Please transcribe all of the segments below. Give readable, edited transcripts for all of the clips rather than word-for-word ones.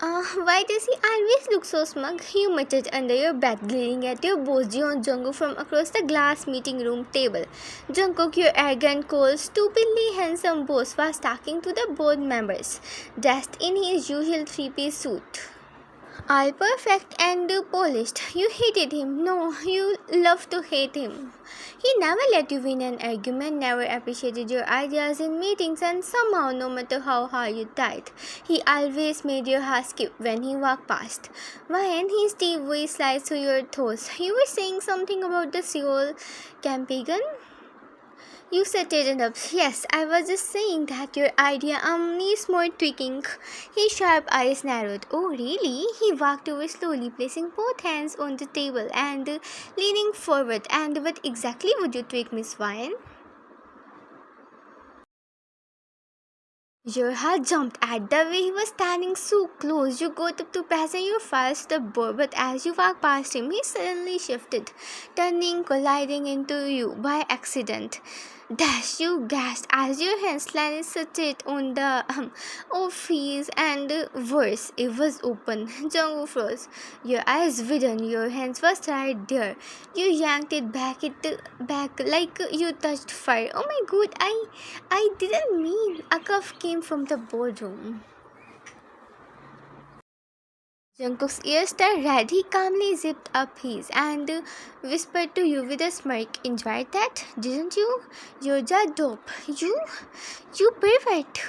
Why does he always look so smug? You muttered under your breath, glaring at your boss, Jungkook, from across the glass meeting room table. Jungkook, your arrogant, cold, stupidly handsome boss, was talking to the board members, dressed in his usual three-piece suit. All perfect and polished. You hated him. No, you love to hate him. He never let you win an argument, never appreciated your ideas in meetings, and somehow, no matter how hard you tried, he always made your heart skip when he walked past. When his deep voice sliced through your thoughts, you were saying something about the Seoul Campaign? You straightened up. Yes, I was just saying that your idea needs more tweaking. His sharp eyes narrowed. Oh, really? He walked over slowly, placing both hands on the table and leaning forward. And what exactly would you tweak, Miss Vine? Your heart jumped at the way he was standing so close. You got up to present your files to the board, but as you walked past him, he suddenly shifted, turning, colliding into you by accident. Dash, you gasped as your hands landed straight on the office and worse, it was open. Jungwoo froze. Your eyes widened, your hands was right there. You yanked it back like you touched fire. Oh my god, I didn't mean. A cough came from the boardroom. Jungkook's ears turned red. He calmly zipped up his and whispered to you with a smirk. Enjoyed that, didn't you? You're just dope. You pervert.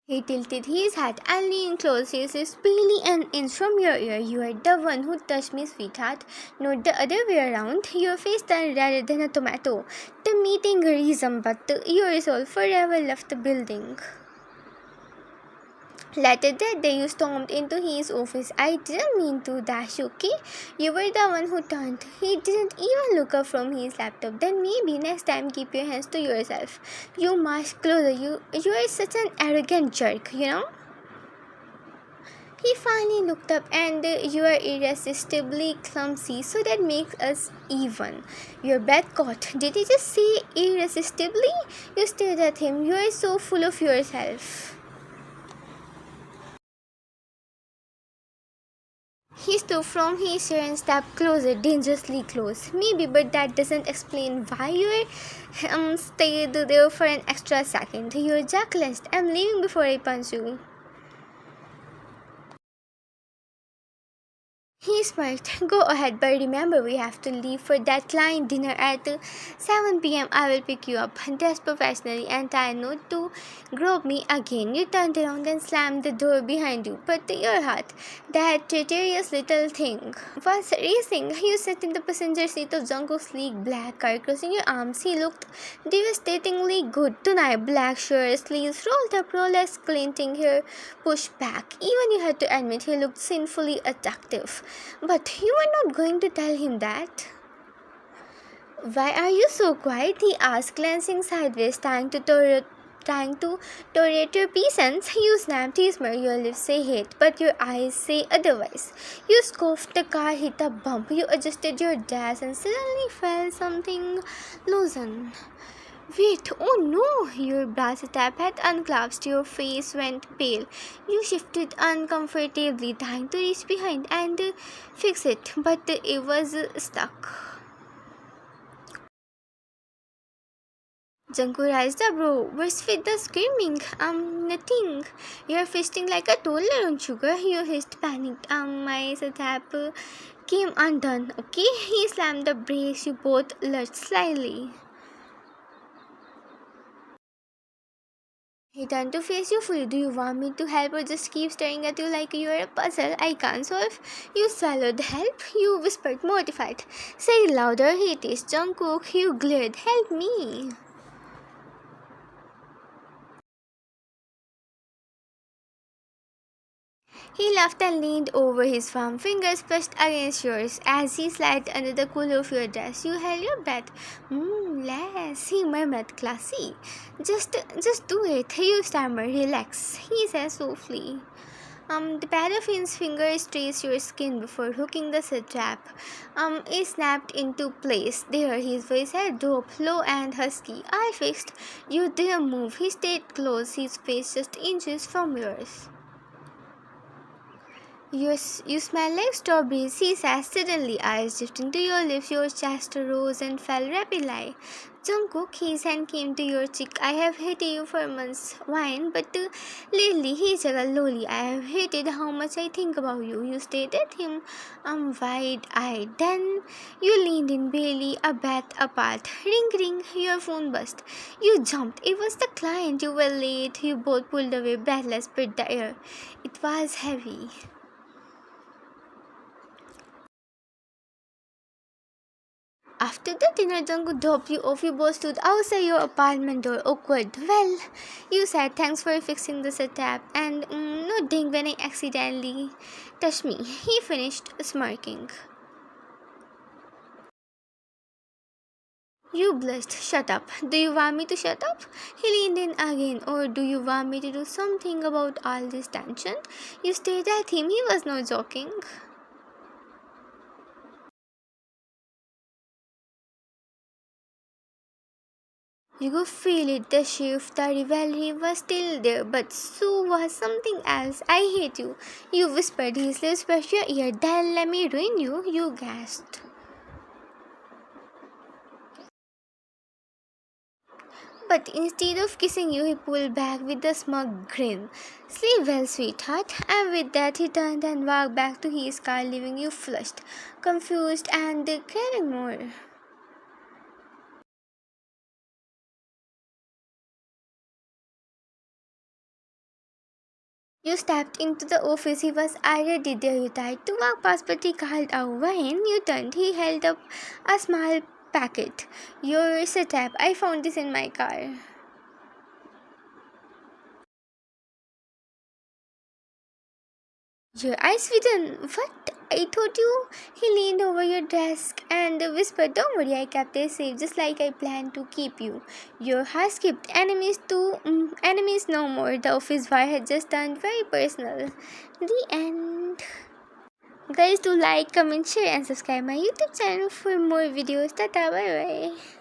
He tilted his hat and leaned close. His lips barely an inch from your ear. You are the one who touched me, sweetheart, not the other way around. Your face turned redder than a tomato. The meeting resumed, but your resolve forever left the building. Later that day, you stormed into his office. I didn't mean to dash, okay? You were the one who turned. He didn't even look up from his laptop. Then maybe next time keep your hands to yourself. You marched closer. You are such an arrogant jerk, you know? He finally looked up and you are irresistibly clumsy, so that makes us even. Your breath caught. Did he just say irresistibly? You stared at him. You are so full of yourself. He stood from his chair and stepped closer, dangerously close. Maybe, but that doesn't explain why you stayed there for an extra second. Your jaw clenched. I'm leaving before I punch you. He smirked. Go ahead, but remember we have to leave for that client dinner at 7 p.m. I will pick you up, dressed professionally, and try not to grope me again. You turned around and slammed the door behind you, but your heart, that traitorous little thing, was racing. You sat in the passenger seat of Jungkook's sleek black car, crossing your arms. He looked devastatingly good tonight. Black shirt, sleeves rolled up, Rolex glinting, hair pushed back. Even you had to admit he looked sinfully attractive. But you were not going to tell him that. Why are you so quiet? He asked, glancing sideways, trying to tolerate your peasants. You snapped his smirk. Your lips say hate, but your eyes say otherwise. You scoffed. The car hit a bump. You adjusted your dress and suddenly felt something loosen. Wait, oh no! Your brass tap had unclasped, your face went pale. You shifted uncomfortably, trying to reach behind and fix it, but it was stuck. Janko raised the bro. What's with the screaming? Nothing. You're fisting like a toddler on sugar. You hissed, panicked. My tap came undone. Okay? He slammed the brakes. You both lurched slightly. He turned to face you fully. Do you want me to help or just keep staring at you like you are a puzzle I can't solve? You swallowed. Help? You whispered, mortified. Say it louder. He teased. Jungkook. You glared. Help me. He laughed and leaned over, his firm fingers pressed against yours as he slid under the collar of your dress. You held your breath. Less, he murmured, classy. Just do it. You stammered. Relax, he said softly. The paraffin's fingers trace your skin before hooking the strap. Is snapped into place. There, his voice had dope, low and husky. I fixed. You didn't move. He stayed close, his face just inches from yours. You smell like strawberries, he said, suddenly eyes drifting to your lips, your chest rose and fell rapidly. Jungkook, his hand came to your cheek. I have hated you for months, wine, but lately he juggled lowly. I have hated how much I think about you. You stared at him, wide-eyed. Then you leaned in barely a breath apart. Ring, ring, your phone buzzed. You jumped. It was the client. You were late. You both pulled away, breathless, bit the air. It was heavy. After the dinner, Jungkook dropped you off. You both stood outside your apartment door, awkward. Well, you said thanks for fixing the setup and nodding when I accidentally touched me. He finished smirking. You blushed. Shut up. Do you want me to shut up? He leaned in again. Or do you want me to do something about all this tension? You stared at him. He was not joking. You could feel it, the shift, the rivalry was still there, but so was something else. I hate you. You whispered, his lips brushed your ear. Then let me ruin you, you gasped. But instead of kissing you, he pulled back with a smug grin. Sleep well, sweetheart. And with that, he turned and walked back to his car, leaving you flushed, confused, and craving more. You stepped into the office. He was already there. You tried to walk past, but he called out. When you turned, he held up a small packet. Your setup. I found this in my car. Your eyes widen. What? I thought you. He leaned over your desk and whispered, Don't worry, I kept it safe just like I planned to keep you. Your heart skipped. Enemies no more. The office fire had just turned very personal. The end. Guys, do like, comment, share, and subscribe my YouTube channel for more videos. Tata, bye bye.